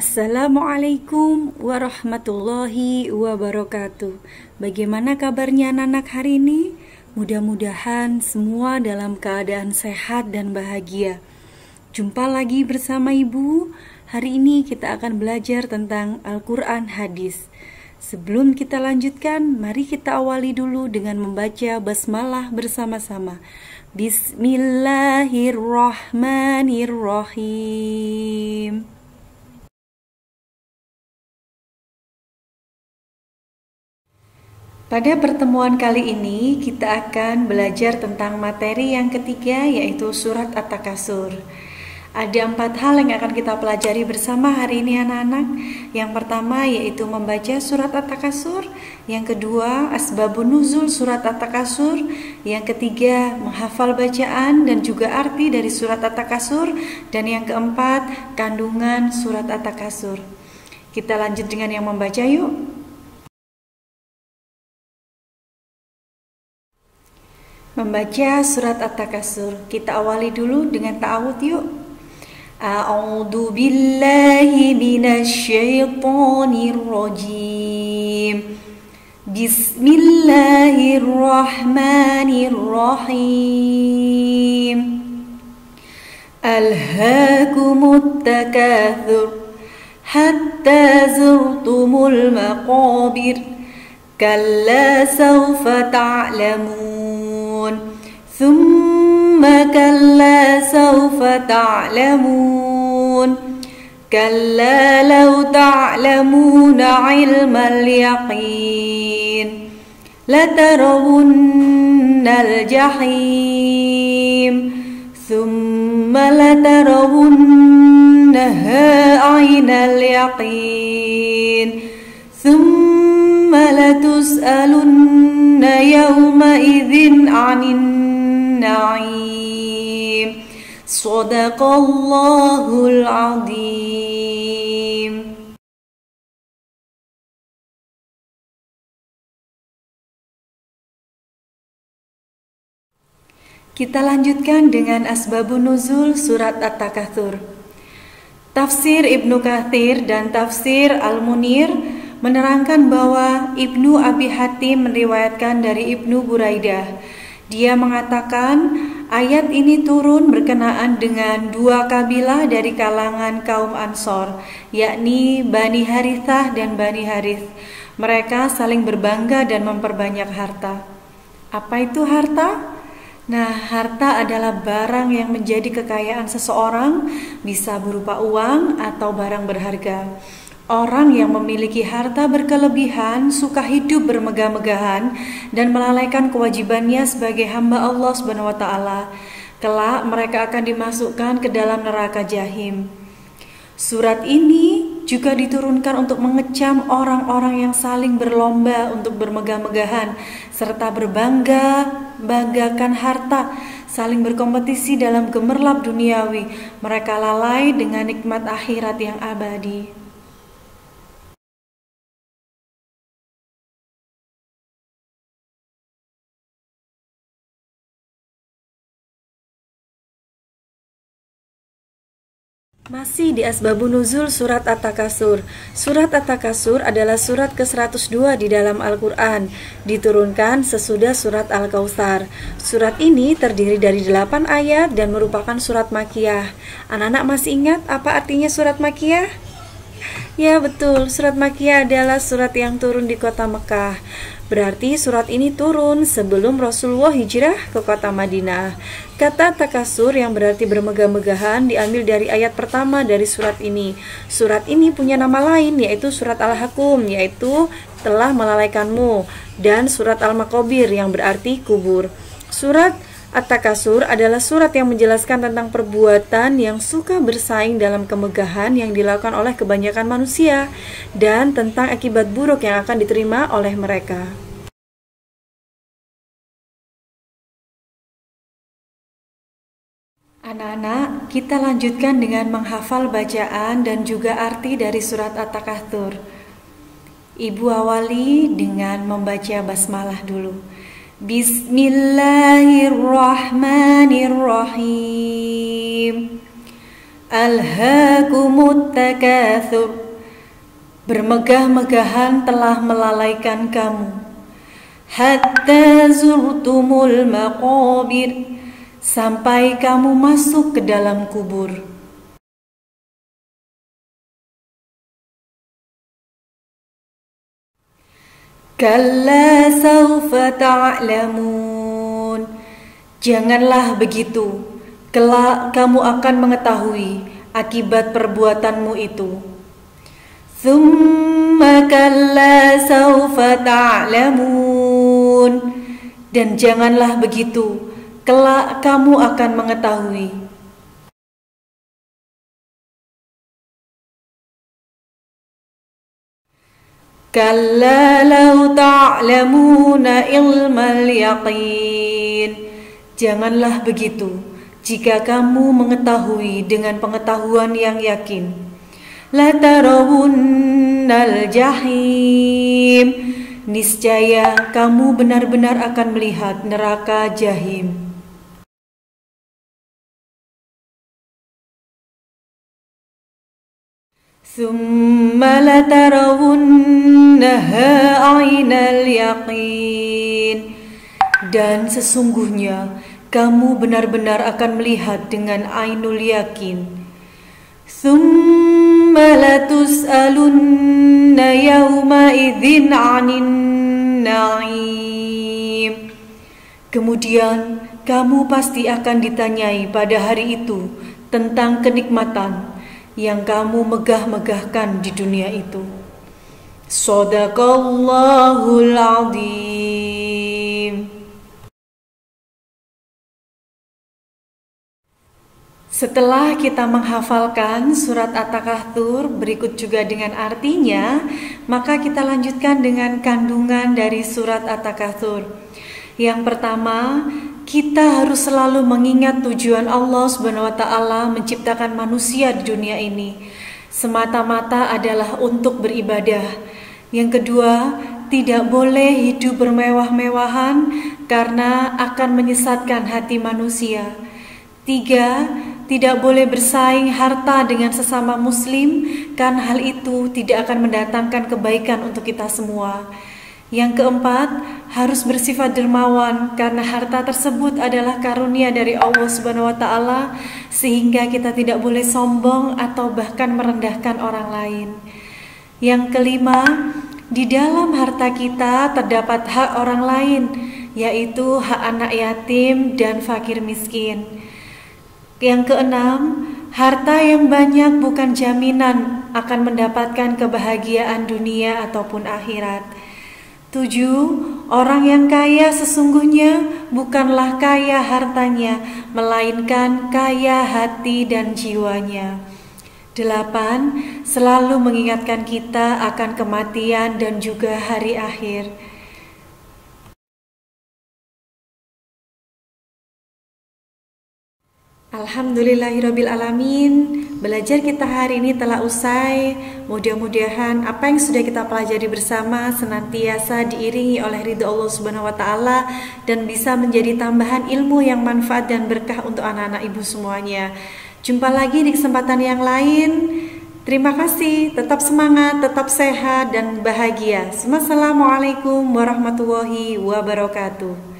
Assalamualaikum warahmatullahi wabarakatuh. Bagaimana kabarnya anak-anak hari ini? Mudah-mudahan semua dalam keadaan sehat dan bahagia. Jumpa lagi bersama Ibu. Hari ini kita akan belajar tentang Al-Quran Hadis. Sebelum kita lanjutkan, mari kita awali dulu dengan membaca basmalah bersama-sama. Bismillahirrahmanirrahim. Pada pertemuan kali ini kita akan belajar tentang materi yang ketiga, yaitu surat At-Takasur. Ada 4 hal yang akan kita pelajari bersama hari ini anak-anak. Yang pertama yaitu membaca surat At-Takasur. Yang kedua asbabun nuzul surat At-Takasur. Yang ketiga menghafal bacaan dan juga arti dari surat At-Takasur. Dan yang keempat kandungan surat At-Takasur. Kita lanjut dengan yang membaca yuk. Membaca surat At-Takasur. Kita awali dulu dengan ta'awudz yuk. A'udzu billahi minasyaitonir rajim. Bismillahirrahmanirrahim. Alhaakumut takatsur hatta zurtumul maqabir. Kalla sawfa ta'lamun. ثم كلا سوف تعلمون كلا لو تعلمون علم اليقين لترون الجحيم ثم لترونها عين اليقين ثم لتسألن يومئذ عن النعيم صدق الله العظيم. Kita lanjutkan dengan asbabun nuzul surat At-Takasur. Tafsir Ibnu Katsir dan tafsir Al-Munir menerangkan bahwa Ibnu Abi Hatim meriwayatkan dari Ibnu Buraidah. Dia mengatakan ayat ini turun berkenaan dengan 2 kabilah dari kalangan kaum Ansor, yakni Bani Harithah dan Bani Harith. Mereka saling berbangga dan memperbanyak harta. Apa itu harta? Nah, harta adalah barang yang menjadi kekayaan seseorang, bisa berupa uang atau barang berharga. Orang yang memiliki harta berkelebihan suka hidup bermegah-megahan dan melalaikan kewajibannya sebagai hamba Allah SWT. Kelak mereka akan dimasukkan ke dalam neraka Jahim. Surat ini juga diturunkan untuk mengecam orang-orang yang saling berlomba untuk bermegah-megahan serta berbangga-banggakan harta, saling berkompetisi dalam gemerlap duniawi. Mereka lalai dengan nikmat akhirat yang abadi. Masih di asbabun nuzul surat At-Takasur. Surat At-Takasur adalah surat ke-102 di dalam Al-Quran. Diturunkan sesudah surat Al-Kautsar. Surat ini terdiri dari 8 ayat dan merupakan surat Makkiyah. Anak-anak masih ingat apa artinya surat Makkiyah? Ya betul, surat Makkiyah adalah surat yang turun di kota Mekah. Berarti surat ini turun sebelum Rasulullah hijrah ke kota Madinah. Kata takasur yang berarti bermegah-megahan diambil dari ayat pertama dari surat ini. Surat ini punya nama lain yaitu surat Al-Hakum, yaitu telah melalaikanmu, dan surat Al-Maqabir yang berarti kubur. Surat At-Takasur adalah surat yang menjelaskan tentang perbuatan yang suka bersaing dalam kemegahan yang dilakukan oleh kebanyakan manusia dan tentang akibat buruk yang akan diterima oleh mereka. Anak-anak, kita lanjutkan dengan menghafal bacaan dan juga arti dari surat At-Takasur. Ibu awali dengan membaca basmalah dulu. Bismillahirrahmanirrahim. Alhaakumut takatsur. Bermegah-megahan telah melalaikan kamu. Hatta zurtumul maqabir, sampai kamu masuk ke dalam kubur. Kalla sawfa ta'lamun, janganlah begitu, kelak kamu akan mengetahui akibat perbuatanmu itu. Tsumma kalla sawfa ta'lamun, dan janganlah begitu, kelak kamu akan mengetahui. Kalla law ta'lamuna ilmal yaqin, janganlah begitu jika kamu mengetahui dengan pengetahuan yang yakin. La tarawunnal jahim, niscaya kamu benar-benar akan melihat neraka jahim. Tsumma la tarawunnaha 'ainal yaqin, dan sesungguhnya kamu benar-benar akan melihat dengan ainul yakin. Tsumma latus'alunna yawma idzin 'anin na'im, kemudian kamu pasti akan ditanyai pada hari itu tentang kenikmatan yang kamu megah-megahkan di dunia itu. Shadaqallahul Azim. Setelah kita menghafalkan surat At-Takatsur berikut juga dengan artinya, maka kita lanjutkan dengan kandungan dari surat At-Takatsur. Yang pertama, kita harus selalu mengingat tujuan Allah Subhanahu wa taala menciptakan manusia di dunia ini semata-mata adalah untuk beribadah. Yang kedua, tidak boleh hidup bermewah-mewahan karena akan menyesatkan hati manusia. Tiga, tidak boleh bersaing harta dengan sesama muslim, karena hal itu tidak akan mendatangkan kebaikan untuk kita semua. Yang keempat, harus bersifat dermawan karena harta tersebut adalah karunia dari Allah Subhanahu wa taala, sehingga kita tidak boleh sombong atau bahkan merendahkan orang lain. Yang kelima, di dalam harta kita terdapat hak orang lain, yaitu hak anak yatim dan fakir miskin. Yang keenam, harta yang banyak bukan jaminan akan mendapatkan kebahagiaan dunia ataupun akhirat. 7. Orang yang kaya sesungguhnya bukanlah kaya hartanya, melainkan kaya hati dan jiwanya. 8. Selalu mengingatkan kita akan kematian dan juga hari akhir. Alhamdulillahirrabbilalamin. Belajar kita hari ini telah usai. Mudah-mudahan apa yang sudah kita pelajari bersama senantiasa diiringi oleh ridho Allah Subhanahu wa taala dan bisa menjadi tambahan ilmu yang manfaat dan berkah untuk anak-anak ibu semuanya. Jumpa lagi di kesempatan yang lain. Terima kasih, tetap semangat, tetap sehat dan bahagia. Wassalamualaikum warahmatullahi wabarakatuh.